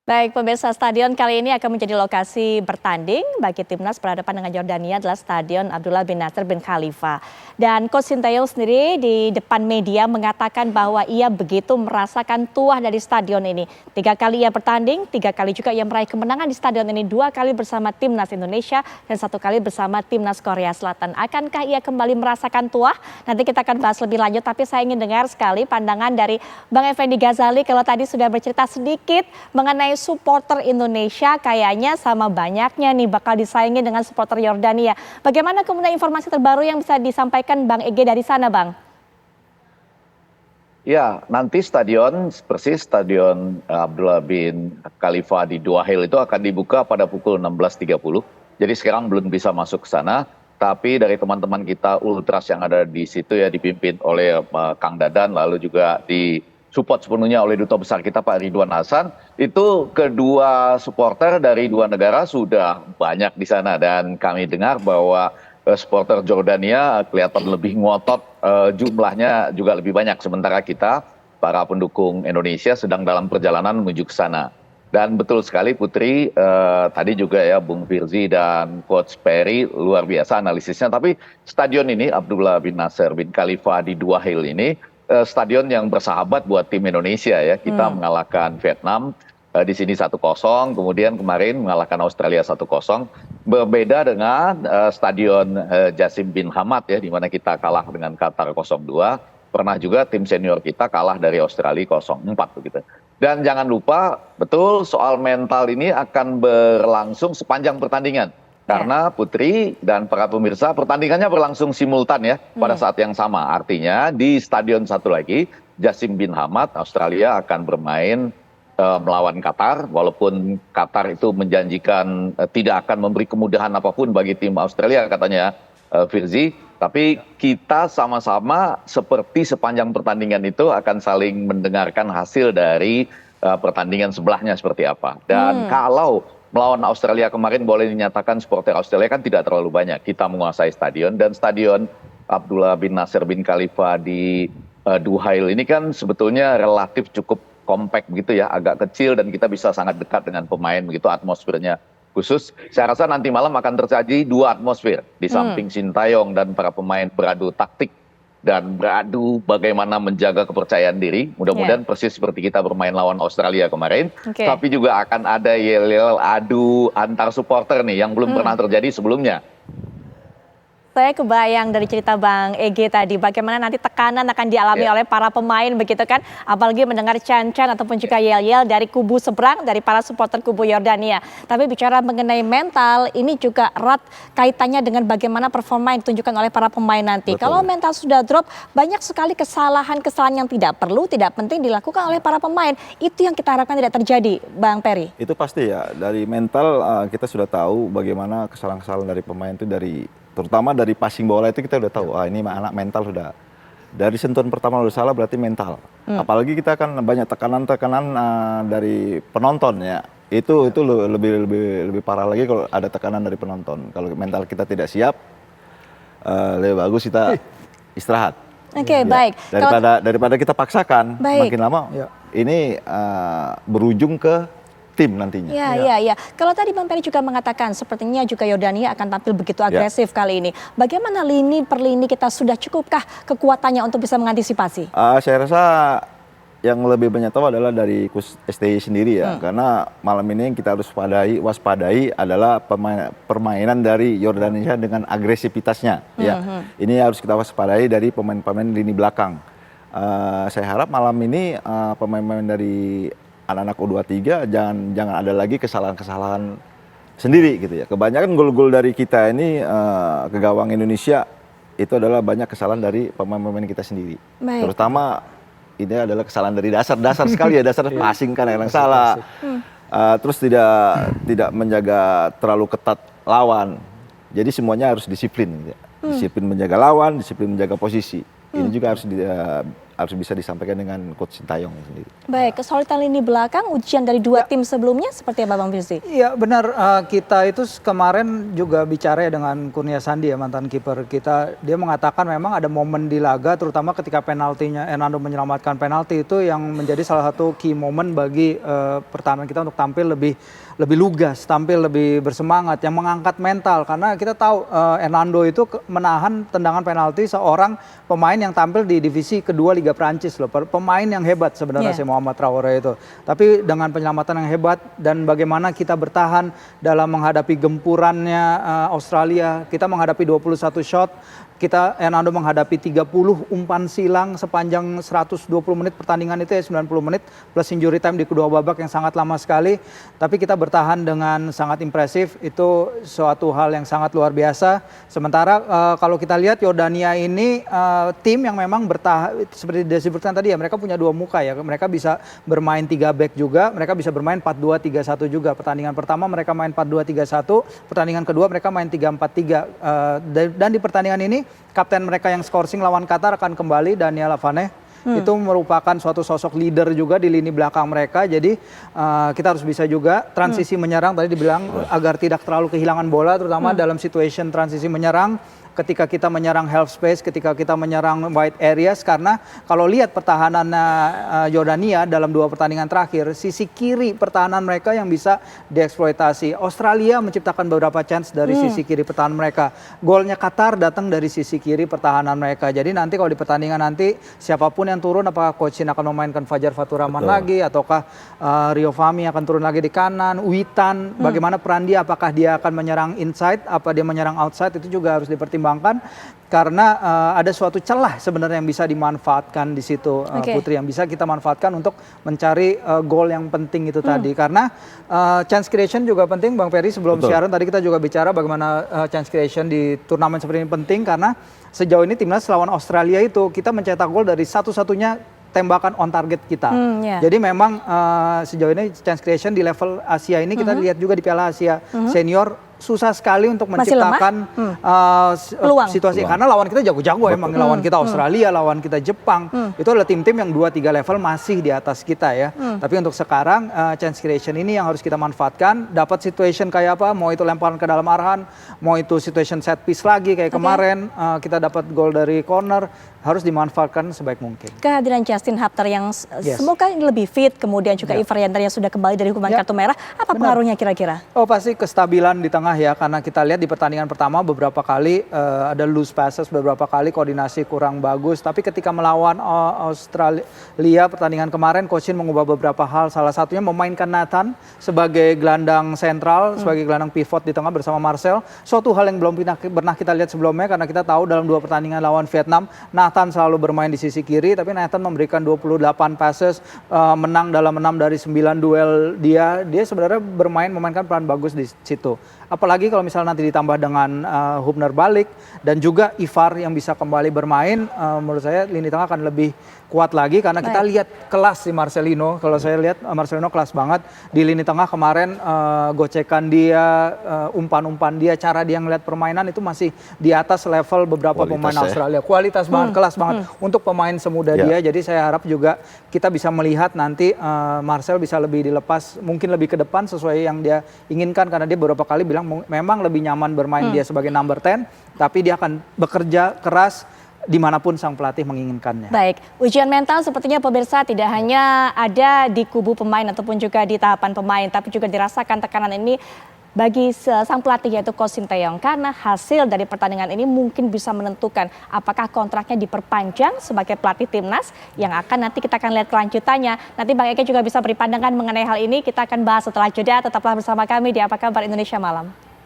Baik, pemirsa, stadion kali ini akan menjadi lokasi bertanding bagi timnas berhadapan dengan Yordania adalah Stadion Abdullah bin Nasser bin Khalifa. Dan Coach Sintayong sendiri di depan media mengatakan bahwa ia begitu merasakan tuah dari stadion ini. 3 kali ia bertanding, 3 kali juga ia meraih kemenangan di stadion ini, 2 kali bersama timnas Indonesia dan 1 kali bersama timnas Korea Selatan. Akankah ia kembali merasakan tuah? Nanti kita akan bahas lebih lanjut, tapi saya ingin dengar sekali pandangan dari Bang Effendi Ghazali. Kalau tadi sudah bercerita sedikit mengenai supporter Indonesia, kayaknya sama banyaknya nih bakal disaingi dengan supporter Yordania. Bagaimana kemudian informasi terbaru yang bisa disampaikan Bang Ege dari sana, Bang? Ya, nanti persis stadion Abdullah bin Khalifa di Dua Hill itu akan dibuka pada pukul 16.30. Jadi sekarang belum bisa masuk ke sana, tapi dari teman-teman kita Ultras yang ada di situ ya dipimpin oleh Kang Dadan, lalu juga support sepenuhnya oleh Duta Besar kita Pak Ridwan Hasan, itu kedua supporter dari 2 negara sudah banyak di sana dan kami dengar bahwa supporter Jordania kelihatan lebih ngotot, jumlahnya juga lebih banyak, sementara kita para pendukung Indonesia sedang dalam perjalanan menuju ke sana. Dan betul sekali Putri, tadi juga ya Bung Firzi dan Coach Perry luar biasa analisisnya, tapi stadion ini Abdullah bin Nasser bin Khalifa di Dua Hill ini stadion yang bersahabat buat tim Indonesia ya. Kita mengalahkan Vietnam di sini 1-0, kemudian kemarin mengalahkan Australia 1-0. Berbeda dengan stadion Jassim bin Hamad ya, di mana kita kalah dengan Qatar 0-2. Pernah juga tim senior kita kalah dari Australia 0-4 begitu. Dan jangan lupa, betul soal mental ini akan berlangsung sepanjang pertandingan. Karena Putri dan para pemirsa, pertandingannya berlangsung simultan ya pada saat yang sama. Artinya di stadion satu lagi, Jassim bin Hamad Australia akan bermain melawan Qatar. Walaupun Qatar itu menjanjikan tidak akan memberi kemudahan apapun bagi tim Australia katanya Firzi. Tapi kita sama-sama seperti sepanjang pertandingan itu akan saling mendengarkan hasil dari pertandingan sebelahnya seperti apa. Dan kalau melawan Australia kemarin boleh dinyatakan supporter Australia kan tidak terlalu banyak. Kita menguasai stadion dan stadion Abdullah bin Nasser bin Khalifa di Dua Hill ini kan sebetulnya relatif cukup kompak begitu ya, agak kecil dan kita bisa sangat dekat dengan pemain begitu, atmosfernya khusus. Saya rasa nanti malam akan terjadi 2 atmosfer, di samping Sintayong dan para pemain beradu taktik dan beradu bagaimana menjaga kepercayaan diri. Mudah-mudahan persis seperti kita bermain lawan Australia kemarin. Tapi juga akan ada yel-yel adu antar supporter nih yang belum pernah terjadi sebelumnya. Saya kebayang dari cerita Bang Ege tadi, bagaimana nanti tekanan akan dialami oleh para pemain begitu kan. Apalagi mendengar can-can ataupun juga yel-yel dari kubu seberang, dari para supporter kubu Yordania. Tapi bicara mengenai mental, ini juga erat kaitannya dengan bagaimana performa yang ditunjukkan oleh para pemain nanti. Kalau mental sudah drop, banyak sekali kesalahan-kesalahan yang tidak perlu, tidak penting dilakukan oleh para pemain. Itu yang kita harapkan tidak terjadi, Bang Perry. Itu pasti ya, dari mental kita sudah tahu bagaimana kesalahan-kesalahan dari pemain itu terutama dari passing bola itu kita udah tahu, ini anak mental sudah. Dari sentuhan pertama udah salah berarti mental. Apalagi kita kan banyak tekanan-tekanan dari penonton ya. Itu lebih parah lagi kalau ada tekanan dari penonton. Kalau mental kita tidak siap, lebih bagus kita istirahat. Baik. Daripada kita paksakan, makin lama ini berujung ke tim nantinya. Iya. Kalau tadi Bang Perry juga mengatakan sepertinya juga Yordania akan tampil begitu agresif kali ini. Bagaimana lini per lini kita sudah cukupkah kekuatannya untuk bisa mengantisipasi? Saya rasa yang lebih banyak tahu adalah dari Coach STY sendiri ya. Karena malam ini yang kita harus waspadai adalah permainan dari Yordania dengan agresivitasnya. Ya. Ini harus kita waspadai dari pemain-pemain lini belakang. Saya harap malam ini pemain-pemain dari anak-anak U23 jangan ada lagi kesalahan-kesalahan sendiri gitu ya. Kebanyakan gol-gol dari kita ini ke gawang Indonesia itu adalah banyak kesalahan dari pemain-pemain kita sendiri. Terutama ini adalah kesalahan dari dasar sekali ya, dasar passing kan yang salah. Terus tidak menjaga terlalu ketat lawan. Jadi semuanya harus disiplin gitu ya. Disiplin menjaga lawan, disiplin menjaga posisi. Ini juga harus bisa disampaikan dengan Coach Sintayong sendiri. Baik, kesulitan lini belakang, ujian dari dua tim sebelumnya seperti apa Bang Firzi? Iya benar, kita itu kemarin juga bicara ya dengan Kurnia Sandi ya, mantan kiper kita. Dia mengatakan memang ada momen di laga, terutama ketika penaltinya Hernando menyelamatkan penalti, itu yang menjadi salah satu key moment bagi pertahanan kita untuk tampil lebih lugas, tampil lebih bersemangat, yang mengangkat mental. Karena kita tahu Hernando itu menahan tendangan penalti seorang pemain yang tampil di divisi kedua Liga Prancis loh. Pemain yang hebat sebenarnya si Muhammad Traore itu. Tapi dengan penyelamatan yang hebat dan bagaimana kita bertahan dalam menghadapi gempurannya Australia, kita menghadapi 21 shot, Hernando menghadapi 30 umpan silang sepanjang 120 menit pertandingan itu ya, 90 menit plus injury time di kedua babak yang sangat lama sekali. Tapi kita bertahan dengan sangat impresif, itu suatu hal yang sangat luar biasa. Sementara kalau kita lihat Yordania ini tim yang memang bertahan, seperti disebutkan tadi ya, mereka punya dua muka ya. Mereka bisa bermain 3 back juga, mereka bisa bermain 4-2-3-1 juga. Pertandingan pertama mereka main 4-2-3-1, pertandingan kedua mereka main 3-4-3. Dan di pertandingan ini kapten mereka yang skorsing lawan Qatar akan kembali, Daniel Avaneh. Itu merupakan suatu sosok leader juga di lini belakang mereka. Jadi kita harus bisa juga transisi menyerang, tadi dibilang agar tidak terlalu kehilangan bola, terutama dalam situation transisi menyerang. Ketika kita menyerang half space, ketika kita menyerang wide areas, karena kalau lihat pertahanan Yordania dalam 2 pertandingan terakhir, sisi kiri pertahanan mereka yang bisa dieksploitasi. Australia menciptakan beberapa chance dari sisi kiri pertahanan mereka. Golnya Qatar datang dari sisi kiri pertahanan mereka. Jadi nanti kalau di pertandingan nanti siapapun yang turun, apakah Coach Shin akan memainkan Fajar Faturrahman lagi, ataukah Rio Fahmi akan turun lagi di kanan, Witan, bagaimana peran dia, apakah dia akan menyerang inside, apa dia menyerang outside, itu juga harus dipertimbangkan. Karena ada suatu celah sebenarnya yang bisa dimanfaatkan di situ, Putri, yang bisa kita manfaatkan untuk mencari gol yang penting itu tadi. Karena chance creation juga penting, Bang Ferry. Sebelum siaran tadi kita juga bicara bagaimana chance creation di turnamen seperti ini penting, karena sejauh ini timnas lawan Australia itu kita mencetak gol dari satu-satunya tembakan on target kita. Jadi memang sejauh ini chance creation di level Asia ini kita lihat juga di Piala Asia Senior susah sekali untuk menciptakan situasi, karena lawan kita jago-jago emang, lawan kita Australia, lawan kita Jepang, itu adalah tim-tim yang 2-3 level masih di atas kita ya. Tapi untuk sekarang chance creation ini yang harus kita manfaatkan, dapat situation kayak apa, mau itu lemparan ke dalam arahan, mau itu situation set piece lagi kayak kemarin kita dapat gol dari corner, harus dimanfaatkan sebaik mungkin. Kehadiran Justin Hapter yang semoga lebih fit, kemudian juga Ivar Yandar yang sudah kembali dari hukuman kartu merah, apa pengaruhnya kira-kira? Oh pasti kestabilan di tengah ya, karena kita lihat di pertandingan pertama beberapa kali ada loose passes, beberapa kali koordinasi kurang bagus. Tapi ketika melawan Australia pertandingan kemarin, Coach Shin mengubah beberapa hal. Salah satunya memainkan Nathan sebagai gelandang sentral, sebagai gelandang pivot di tengah bersama Marcel. Suatu hal yang belum pernah kita lihat sebelumnya, karena kita tahu dalam 2 pertandingan lawan Vietnam, Nathan selalu bermain di sisi kiri, tapi Nathan memberikan 28 passes, menang dalam 6 dari 9 duel dia sebenarnya memainkan peran bagus di situ. Apalagi kalau misalnya nanti ditambah dengan Hubner balik dan juga Ivar yang bisa kembali bermain, menurut saya lini tengah akan lebih kuat lagi, karena kita lihat kelas di Marcelino. Kalau saya lihat Marcelino kelas banget di lini tengah kemarin, gocekan dia, umpan-umpan dia, cara dia ngeliat permainan itu masih di atas level beberapa pemain Australia. Kualitas banget, kelas banget untuk pemain semuda dia. Jadi saya harap juga kita bisa melihat nanti Marcel bisa lebih dilepas, mungkin lebih ke depan sesuai yang dia inginkan, karena dia beberapa kali bilang memang lebih nyaman bermain dia sebagai number 10, tapi dia akan bekerja keras dimanapun sang pelatih menginginkannya. Baik, ujian mental sepertinya pemirsa tidak hanya ada di kubu pemain ataupun juga di tahapan pemain, tapi juga dirasakan tekanan ini bagi sang pelatih yaitu Coach Sintayong, karena hasil dari pertandingan ini mungkin bisa menentukan apakah kontraknya diperpanjang sebagai pelatih timnas, yang akan nanti kita akan lihat kelanjutannya. Nanti Bang Eke juga bisa beri pandangan mengenai hal ini, kita akan bahas setelah jeda. Tetaplah bersama kami di Apa Kabar Indonesia Malam.